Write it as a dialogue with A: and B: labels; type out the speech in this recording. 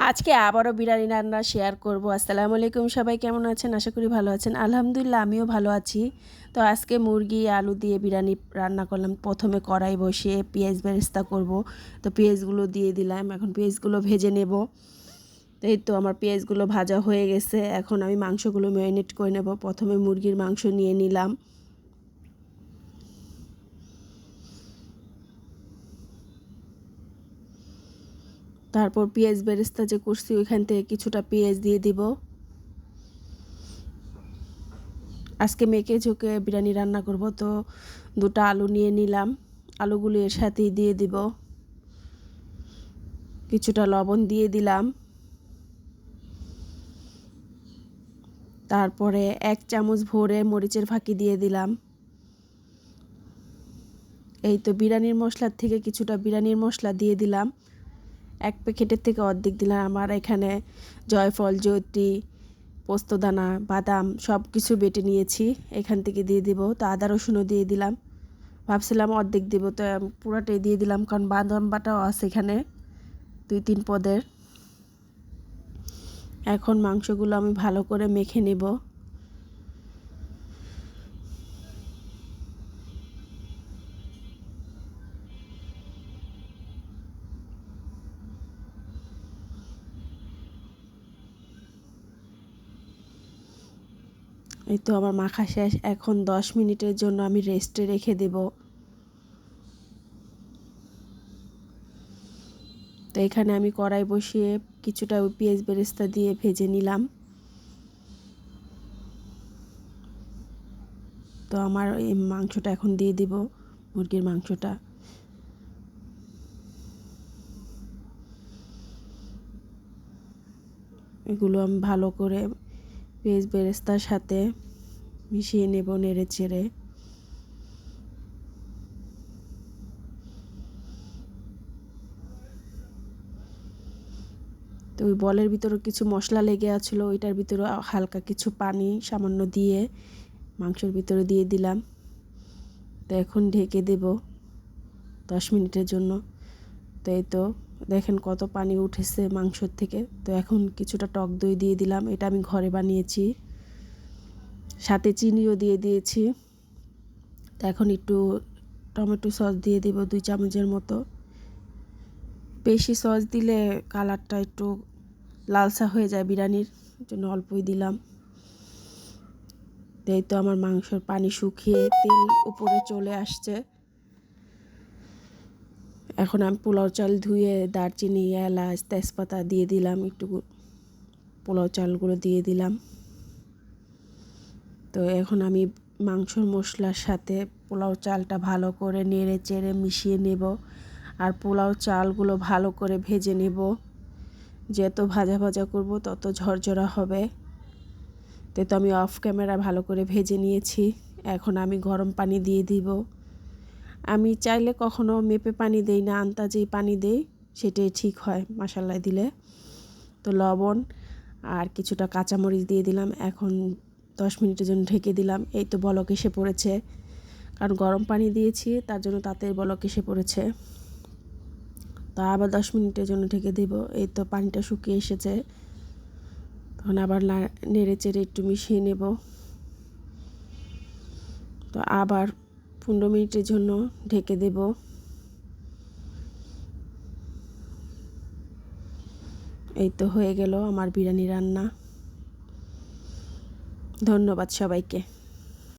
A: আজকে আবারও বিরিয়ানি রান্না শেয়ার করব। আসসালামু আলাইকুম, সবাই কেমন আছেন? আশা করি ভালো আছেন। আলহামদুলিল্লাহ আমিও ভালো আছি। তো আজকে মুরগি আলু দিয়ে বিরিয়ানি রান্না করলাম। প্রথমে কড়াই বসিয়ে পেঁয়াজ বেরেস্তা করব। তো পেঁয়াজগুলো দিয়ে দিলাম, এখন পেঁয়াজগুলো ভেজে নেব। তো এই তো আমার পেঁয়াজগুলো ভাজা হয়ে গেছে। এখন আমি মাংসগুলো ম্যারিনেট করে নেব। প্রথমে মুরগির মাংস নিয়ে নিলাম। তারপর পেঁয়াজ বেরেস্তা যে করছি ওইখান থেকে কিছুটা পেঁয়াজ দিয়ে দিব। আজকে মেখে ঝুঁকে বিরিয়ানি রান্না করব, তো দুটো আলু নিয়ে নিলাম। আলুগুলো এর সাথেই দিয়ে দিব। কিছুটা লবণ দিয়ে দিলাম। তারপরে 1 চামচ ভরে মরিচের ফাঁকি দিয়ে দিলাম। এই তো বিরিয়ানির মশলার থেকে কিছুটা বিরিয়ানির মশলা দিয়ে দিলাম। 1 প্যাকেটের থেকে অর্ধেক দিলাম। আমার এখানে জয়ফল, জয়ত্রী, পোস্তদানা, বাদাম সব কিছু বেটে নিয়েছি, এখান থেকে দিয়ে দিব। তো আদা রসুনও দিয়ে দিলাম। ভাবছিলাম অর্ধেক দিব, তো পুরাটাই দিয়ে দিলাম, কারণ বাদাম বাটাও আছে এখানে 2-3 পদের। এখন মাংসগুলো আমি ভালো করে মেখে নেব। এই তো আমার মাখা শেষ। এখন 10 মিনিটের জন্য আমি রেস্টে রেখে দেব। তো এখানে আমি কড়াই বসিয়ে কিছুটা পেঁয়াজ বেরেস্তা দিয়ে ভেজে নিলাম। তো আমার এই মাংসটা এখন দিয়ে দিব, মুরগির মাংসটা। এগুলো আমি ভালো করে পেঁয়াজ বেরেস্তার সাথে মিশিয়ে নেব নেড়ে চেড়ে। তো ওই বলের ভিতরে কিছু মশলা লেগে আছিল, ওইটার ভিতরে হালকা কিছু পানি সামান্য দিয়ে মাংসের ভিতরে দিয়ে দিলাম। তো এখন ঢেকে দেব 10 মিনিটের জন্য। তো এই তো দেখেন কত পানি উঠেছে মাংসর থেকে। তো এখন কিছুটা টক দই দিয়ে দিলাম, এটা আমি ঘরে বানিয়েছি, সাথে চিনিও দিয়ে দিয়েছি। তো এখন একটু টমেটো সস দিয়ে দেব 2 চামচের মতো। বেশি সস দিলে কালারটা একটু লালচা হয়ে যায় বিরিয়ানির জন্য, অল্পই দিলাম। এই তো আমার মাংসের পানি শুকিয়ে তেল উপরে চলে আসছে। এখন আমি পোলাও চাল ধুয়ে দারচিনি, এলাচ, তেজপাতা দিয়ে দিলাম, একটু পোলাও চালগুলো দিয়ে দিলাম। তো এখন আমি মাংসর মশলার সাথে পোলাও চালটা ভালো করে নেড়ে চেড়ে মিশিয়ে নেব। আর পোলাও চালগুলো ভালো করে ভেজে নেব। যত ভাজা ভাজা করব তত ঝরঝরা হবে। তো আমি অফ ক্যামেরা ভালো করে ভেজে নিয়েছি। এখন আমি গরম পানি দিয়ে দিব। আমি চাইলে কখনো মেপে পানি দেই না, আন্দাজেই পানি দেই, সেটাই ঠিক হয় মশলায় দিলে। তো লবণ আর কিছুটা কাঁচামরিচ দিয়ে দিলাম। এখন 10 মিনিটের জন্য ঢেকে দিলাম। এই তো বলক এসে পড়েছে, কারণ গরম পানি দিয়েছি তার জন্য তাতে বলক এসে পড়েছে। তো আবার 10 মিনিটের জন্য ঢেকে দিব। এই তো পানিটা শুকিয়ে এসেছে। তখন আবার নেড়ে চেড়ে একটু মিশিয়ে নেব। তো আবার 15 মিনিটের জন্য ঢেকে দেব। এই তো হয়ে গেল আমার বিরিয়ানি রান্না। ধন্যবাদ সবাইকে।